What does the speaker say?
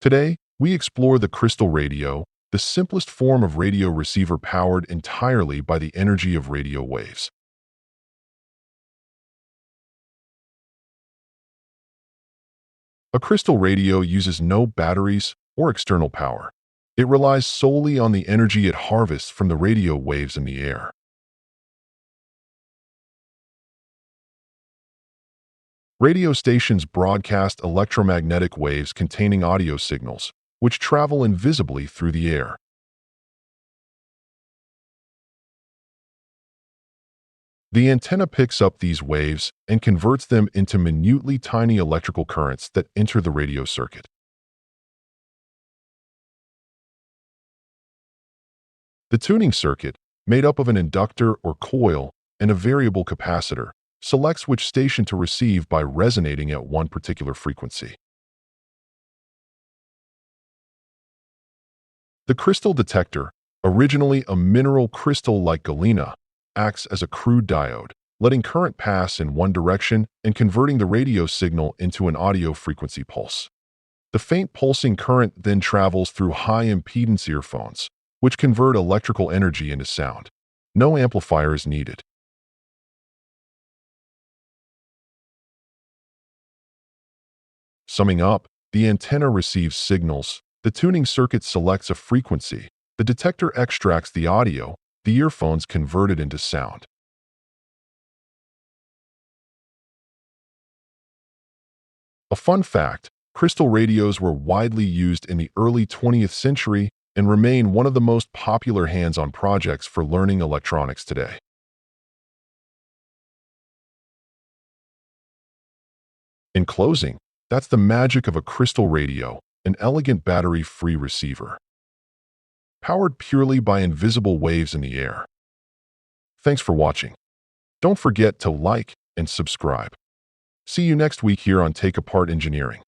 Today, we explore the crystal radio, the simplest form of radio receiver powered entirely by the energy of radio waves. A crystal radio uses no batteries or external power. It relies solely on the energy it harvests from the radio waves in the air. Radio stations broadcast electromagnetic waves containing audio signals, which travel invisibly through the air. The antenna picks up these waves and converts them into minutely tiny electrical currents that enter the radio circuit. The tuning circuit, made up of an inductor or coil and a variable capacitor, selects which station to receive by resonating at one particular frequency. The crystal detector, originally a mineral crystal like galena, acts as a crude diode, letting current pass in one direction and converting the radio signal into an audio frequency pulse. The faint pulsing current then travels through high-impedance earphones, which convert electrical energy into sound. No amplifier is needed. Summing up, the antenna receives signals, the tuning circuit selects a frequency, the detector extracts the audio, the earphones convert it into sound. A fun fact, crystal radios were widely used in the early 20th century and remain one of the most popular hands-on projects for learning electronics today. In closing, that's the magic of a crystal radio, an elegant battery-free receiver, powered purely by invisible waves in the air. Thanks for watching. Don't forget to like and subscribe. See you next week here on Take Apart Engineering.